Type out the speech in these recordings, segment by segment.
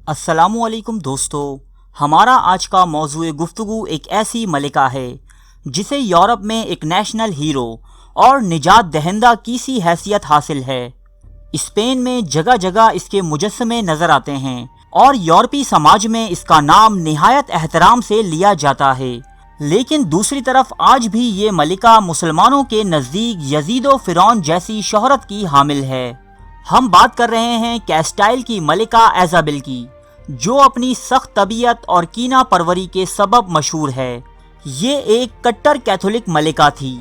السلام علیکم دوستو، ہمارا آج کا موضوع گفتگو ایک ایسی ملکہ ہے جسے یورپ میں ایک نیشنل ہیرو اور نجات دہندہ کی سی حیثیت حاصل ہے۔ اسپین میں جگہ جگہ اس کے مجسمے نظر آتے ہیں اور یورپی سماج میں اس کا نام نہایت احترام سے لیا جاتا ہے، لیکن دوسری طرف آج بھی یہ ملکہ مسلمانوں کے نزدیک یزید و فرعون جیسی شہرت کی حامل ہے۔ ہم بات کر رہے ہیں کیسٹائل کی ملکہ ایزابل کی، جو اپنی سخت طبیعت اور کینہ پروری کے سبب مشہور ہے۔ یہ ایک کٹر کیتھولک ملکہ تھی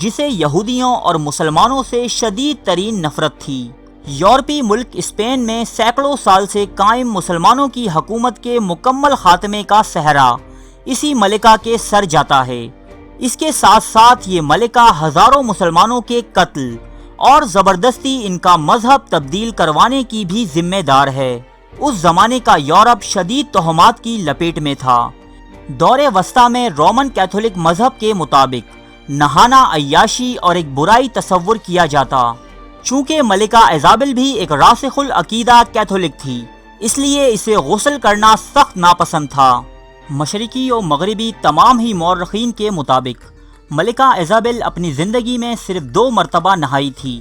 جسے یہودیوں اور مسلمانوں سے شدید ترین نفرت تھی۔ یورپی ملک اسپین میں سینکڑوں سال سے قائم مسلمانوں کی حکومت کے مکمل خاتمے کا سہرا اسی ملکہ کے سر جاتا ہے۔ اس کے ساتھ ساتھ یہ ملکہ ہزاروں مسلمانوں کے قتل اور زبردستی ان کا مذہب تبدیل کروانے کی بھی ذمہ دار ہے۔ اس زمانے کا یورپ شدید تہمات کی لپیٹ میں تھا۔ دور وسطیٰ میں رومن کیتھولک مذہب کے مطابق نہانا عیاشی اور ایک برائی تصور کیا جاتا۔ چونکہ ملکہ ایزابل بھی ایک راسخ العقیدہ کیتھولک تھی، اس لیے اسے غسل کرنا سخت ناپسند تھا۔ مشرقی و مغربی تمام ہی مورخین کے مطابق ملکہ ایزابل اپنی زندگی میں صرف 2 مرتبہ نہائی تھی،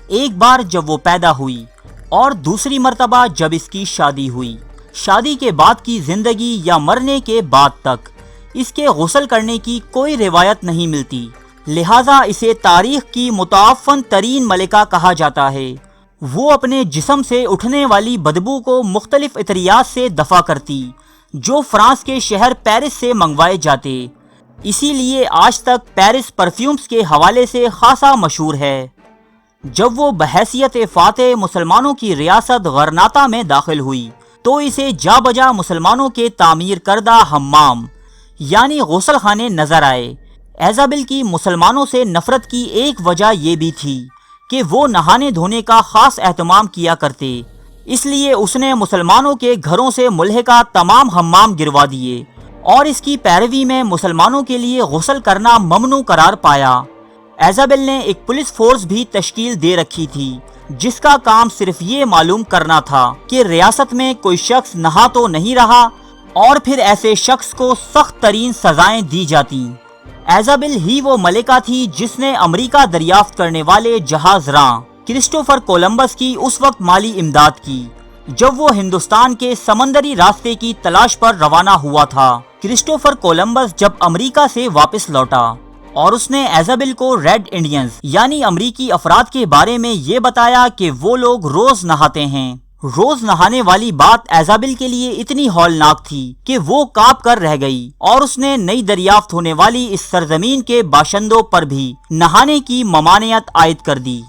ایک بار جب وہ پیدا ہوئی اور دوسری مرتبہ جب اس کی شادی ہوئی۔ شادی کے بعد کی زندگی یا مرنے کے بعد تک اس کے غسل کرنے کی کوئی روایت نہیں ملتی، لہٰذا اسے تاریخ کی متعفن ترین ملکہ کہا جاتا ہے۔ وہ اپنے جسم سے اٹھنے والی بدبو کو مختلف عطریات سے دفع کرتی جو فرانس کے شہر پیرس سے منگوائے جاتے، اسی لیے آج تک پیرس پرفیومز کے حوالے سے خاصا مشہور ہے۔ جب وہ بحیثیت فاتح مسلمانوں کی ریاست غرناطہ میں داخل ہوئی تو اسے جا بجا مسلمانوں کے تعمیر کردہ حمام یعنی غسل خانے نظر آئے۔ ایزابل کی مسلمانوں سے نفرت کی ایک وجہ یہ بھی تھی کہ وہ نہانے دھونے کا خاص اہتمام کیا کرتے، اس لیے اس نے مسلمانوں کے گھروں سے ملحقہ تمام حمام گروا دیے اور اس کی پیروی میں مسلمانوں کے لیے غسل کرنا ممنوع قرار پایا۔ ایزابل نے ایک پولیس فورس بھی تشکیل دے رکھی تھی جس کا کام صرف یہ معلوم کرنا تھا کہ ریاست میں کوئی شخص نہا تو نہیں رہا اور پھر ایسے شخص کو سخت ترین سزائیں دی جاتیں۔ ایزابل ہی وہ ملکہ تھی جس نے امریکہ دریافت کرنے والے جہاز راں کرسٹوفر کولمبس کی اس وقت مالی امداد کی جب وہ ہندوستان کے سمندری راستے کی تلاش پر روانہ ہوا تھا۔ کرسٹوفر کولمبس جب امریکہ سے واپس لوٹا اور اس نے ایزابل کو ریڈ انڈینز یعنی امریکی افراد کے بارے میں یہ بتایا کہ وہ لوگ روز نہاتے ہیں۔ روز نہانے والی بات ایزابل کے لیے اتنی ہولناک تھی کہ وہ کانپ کر رہ گئی اور اس نے نئی دریافت ہونے والی اس سرزمین کے باشندوں پر بھی نہانے کی ممانعت عائد کر دی۔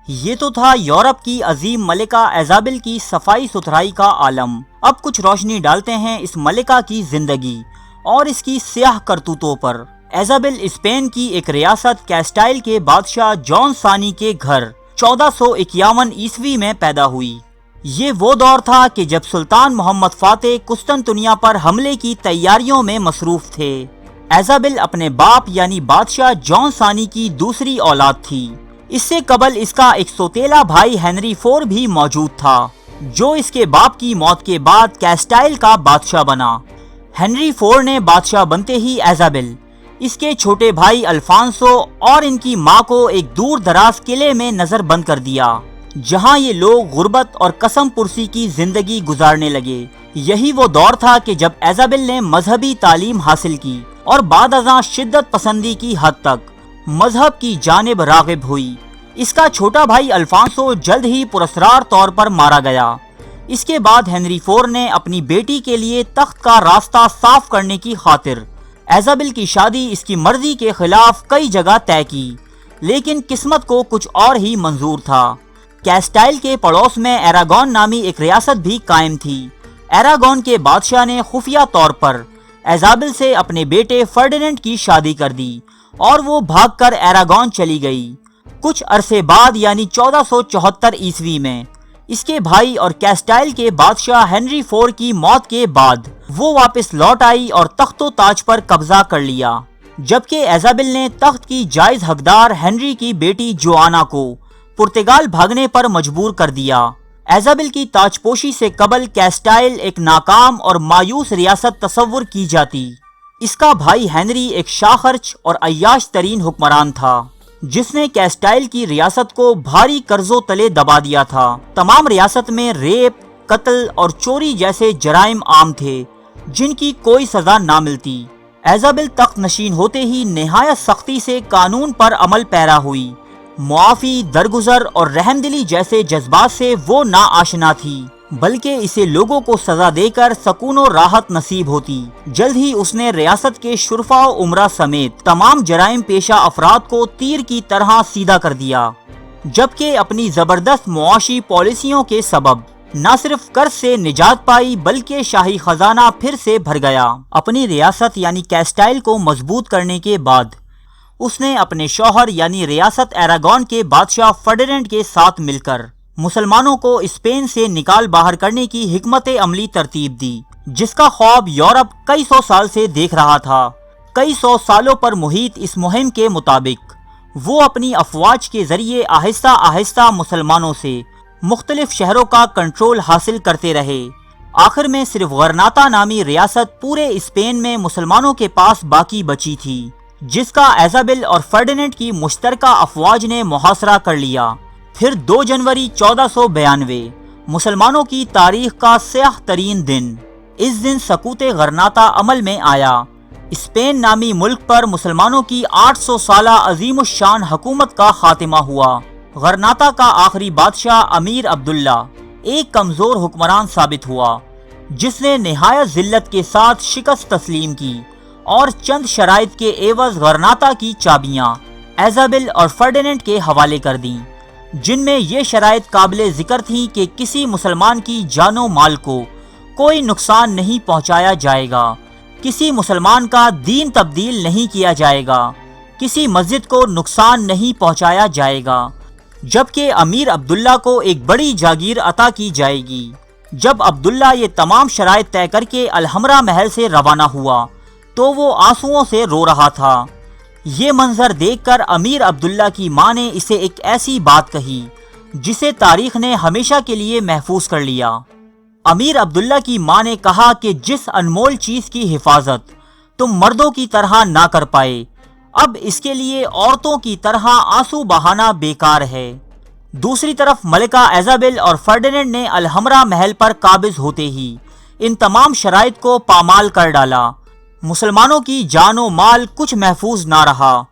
یہ تو تھا یورپ کی عظیم ملکہ ایزابل کی صفائی ستھرائی کا عالم۔ اب کچھ روشنی ڈالتے ہیں اس ملکہ کی زندگی اور اس کی سیاہ کرتوتوں پر۔ ایزابل اسپین کی ایک ریاست کیسٹائل کے بادشاہ جان ثانی کے گھر 1451 عیسوی میں پیدا ہوئی۔ یہ وہ دور تھا کہ جب سلطان محمد فاتح قسطنطنیہ پر حملے کی تیاریوں میں مصروف تھے۔ ایزابل اپنے باپ یعنی بادشاہ جان ثانی کی دوسری اولاد تھی۔ اس سے قبل اس کا ایک سوتیلا بھائی ہنری فور بھی موجود تھا جو اس کے باپ کی موت کے بعد کیسٹائل کا بادشاہ بنا۔ ہنری فور نے بادشاہ بنتے ہی ایزابل، اس کے چھوٹے بھائی الفانسو اور ان کی ماں کو ایک دور دراز قلعے میں نظر بند کر دیا جہاں یہ لوگ غربت اور قسم پرسی کی زندگی گزارنے لگے۔ یہی وہ دور تھا کہ جب ایزابل نے مذہبی تعلیم حاصل کی اور بعد ازاں شدت پسندی کی حد تک مذہب کی جانب راغب ہوئی۔ اس کا چھوٹا بھائی الفانسو جلد ہی پراسرار طور پر مارا گیا۔ اس کے بعد ہنری فور نے اپنی بیٹی کے لیے تخت کا راستہ صاف کرنے کی خاطر ایزابل کی شادی اس کی مرضی کے خلاف کئی جگہ طے کی، لیکن قسمت کو کچھ اور ہی منظور تھا۔ کیسٹائل کے پڑوس میں ایراگون نامی ایک ریاست بھی قائم تھی۔ ایراگون کے بادشاہ نے خفیہ طور پر ایزابل سے اپنے بیٹے فرڈیننڈ کی شادی کر دی اور وہ بھاگ کر ایراگون چلی گئی۔ کچھ عرصے بعد یعنی 1474 عیسوی میں اس کے بھائی اور کیسٹائل کے بادشاہ ہنری فور کی موت کے بعد وہ واپس لوٹ آئی اور تخت و تاج پر قبضہ کر لیا، جبکہ ایزابل نے تخت کی جائز حقدار ہنری کی بیٹی جوانا کو پرتگال بھاگنے پر مجبور کر دیا۔ ایزابل کی تاجپوشی سے قبل کیسٹائل ایک ناکام اور مایوس ریاست تصور کی جاتی۔ اس کا بھائی ہنری ایک شاخرچ اور عیاش ترین حکمران تھا جس نے کیسٹائل کی ریاست کو بھاری قرضوں تلے دبا دیا تھا۔ تمام ریاست میں ریپ، قتل اور چوری جیسے جرائم عام تھے جن کی کوئی سزا نہ ملتی۔ ایزابل تخت نشین ہوتے ہی نہایت سختی سے قانون پر عمل پیرا ہوئی۔ معافی، درگزر اور رحم دلی جیسے جذبات سے وہ نا آشنا تھی، بلکہ اسے لوگوں کو سزا دے کر سکون و راحت نصیب ہوتی۔ جلد ہی اس نے ریاست کے شرفا و امراء سمیت تمام جرائم پیشہ افراد کو تیر کی طرح سیدھا کر دیا، جبکہ اپنی زبردست معاشی پالیسیوں کے سبب نہ صرف قرض سے نجات پائی بلکہ شاہی خزانہ پھر سے بھر گیا۔ اپنی ریاست یعنی کیسٹائل کو مضبوط کرنے کے بعد اس نے اپنے شوہر یعنی ریاست ایراگون کے بادشاہ فرڈیننڈ کے ساتھ مل کر مسلمانوں کو اسپین سے نکال باہر کرنے کی حکمت عملی ترتیب دی، جس کا خواب یورپ کئی سو سال سے دیکھ رہا تھا۔ کئی سو سالوں پر محیط اس مہم کے مطابق وہ اپنی افواج کے ذریعے آہستہ آہستہ مسلمانوں سے مختلف شہروں کا کنٹرول حاصل کرتے رہے۔ آخر میں صرف غرناطہ نامی ریاست پورے اسپین میں مسلمانوں کے پاس باقی بچی تھی، جس کا ایزابل اور فرڈیننڈ کی مشترکہ افواج نے محاصرہ کر لیا۔ پھر 2 جنوری 1492 مسلمانوں کی تاریخ کا سیاہ ترین دن، اس دن سقوط غرناطہ عمل میں آیا۔ اسپین نامی ملک پر مسلمانوں کی 800 سالہ عظیم الشان حکومت کا خاتمہ ہوا۔ غرناطہ کا آخری بادشاہ امیر عبداللہ ایک کمزور حکمران ثابت ہوا جس نے نہایت ذلت کے ساتھ شکست تسلیم کی اور چند شرائط کے عوض غرناطہ کی چابیاں ایزابل اور فرڈیننڈ کے حوالے کر دیں، جن میں یہ شرائط قابل ذکر تھیں کہ کسی مسلمان کی جان و مال کو کوئی نقصان نہیں پہنچایا جائے گا، کسی مسلمان کا دین تبدیل نہیں کیا جائے گا، کسی مسجد کو نقصان نہیں پہنچایا جائے گا، جبکہ امیر عبداللہ کو ایک بڑی جاگیر عطا کی جائے گی۔ جب عبداللہ یہ تمام شرائط طے کر کے الحمرا محل سے روانہ ہوا تو وہ آنسوؤں سے رو رہا تھا۔ یہ منظر دیکھ کر امیر عبداللہ کی ماں نے اسے ایک ایسی بات کہی جسے تاریخ نے ہمیشہ کے لیے محفوظ کر لیا۔ امیر عبداللہ کی ماں نے کہا کہ جس انمول چیز کی حفاظت تم مردوں کی طرح نہ کر پائے، اب اس کے لیے عورتوں کی طرح آنسو بہانا بیکار ہے۔ دوسری طرف ملکہ ایزابل اور فرڈیننڈ نے الحمرا محل پر قابض ہوتے ہی ان تمام شرائط کو پامال کر ڈالا۔ مسلمانوں کی جان و مال کچھ محفوظ نہ رہا۔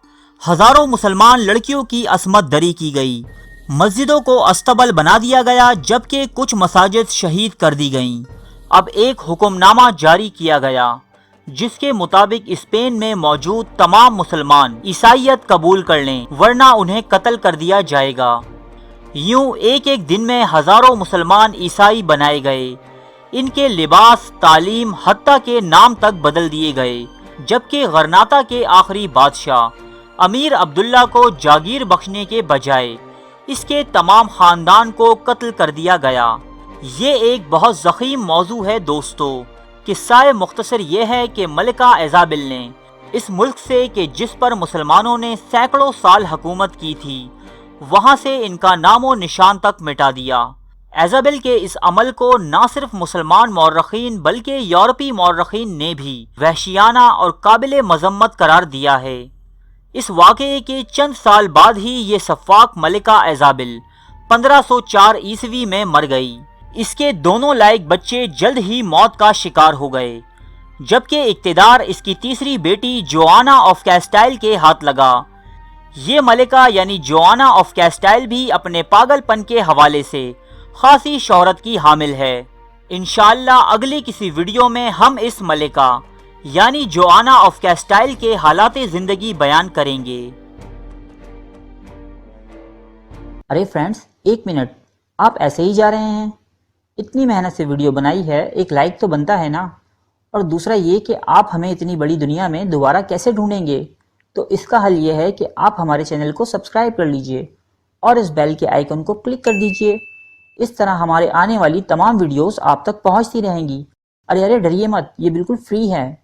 ہزاروں مسلمان لڑکیوں کی عصمت دری کی گئی، مسجدوں کو استبل بنا دیا گیا، جبکہ کچھ مساجد شہید کر دی گئیں۔ اب ایک حکم نامہ جاری کیا گیا جس کے مطابق اسپین میں موجود تمام مسلمان عیسائیت قبول کر لیں ورنہ انہیں قتل کر دیا جائے گا۔ یوں ایک ایک دن میں ہزاروں مسلمان عیسائی بنائے گئے، ان کے لباس، تعلیم، حتیٰ کے نام تک بدل دیے گئے، جبکہ غرناطہ کے آخری بادشاہ امیر عبداللہ کو جاگیر بخشنے کے بجائے اس کے تمام خاندان کو قتل کر دیا گیا۔ یہ ایک بہت ضخیم موضوع ہے دوستو۔ قصہ مختصر یہ ہے کہ ملکہ ایزابل نے اس ملک سے کہ جس پر مسلمانوں نے سینکڑوں سال حکومت کی تھی، وہاں سے ان کا نام و نشان تک مٹا دیا۔ ایزابل کے اس عمل کو نہ صرف مسلمان مورخین بلکہ یورپی مورخین نے بھی وحشیانہ اور قابل مذمت قرار دیا ہے۔ اس واقعے کے چند سال بعد ہی یہ سفاک ملکہ ایزابل 1504 عیسوی میں مر گئی۔ اس کے دونوں لائق بچے جلد ہی موت کا شکار ہو گئے، جبکہ اقتدار اس کی تیسری بیٹی جوانا آف کیسٹائل کے ہاتھ لگا۔ یہ ملکہ یعنی جوانا آف کیسٹائل بھی اپنے پاگل پن کے حوالے سے خاصی شہرت کی حامل ہے۔ انشاءاللہ اگلی کسی ویڈیو میں ہم اس ملکہ یعنی جوانا آف کیسٹائل کے حالات زندگی بیان کریں گے۔ ارے فرینڈز، 1 منٹ، آپ ایسے ہی جا رہے ہیں؟ اتنی محنت سے ویڈیو بنائی ہے، ایک لائک تو بنتا ہے نا؟ اور دوسرا یہ کہ آپ ہمیں اتنی بڑی دنیا میں دوبارہ کیسے ڈھونڈیں گے؟ تو اس کا حل یہ ہے کہ آپ ہمارے چینل کو سبسکرائب کر لیجئے اور اس بیل کے آئیکن کو کلک کر دیجئے۔ اس طرح ہمارے آنے والی تمام ویڈیوز آپ تک پہنچتی رہیں گی۔ ارے ڈریے مت، یہ بالکل فری ہے۔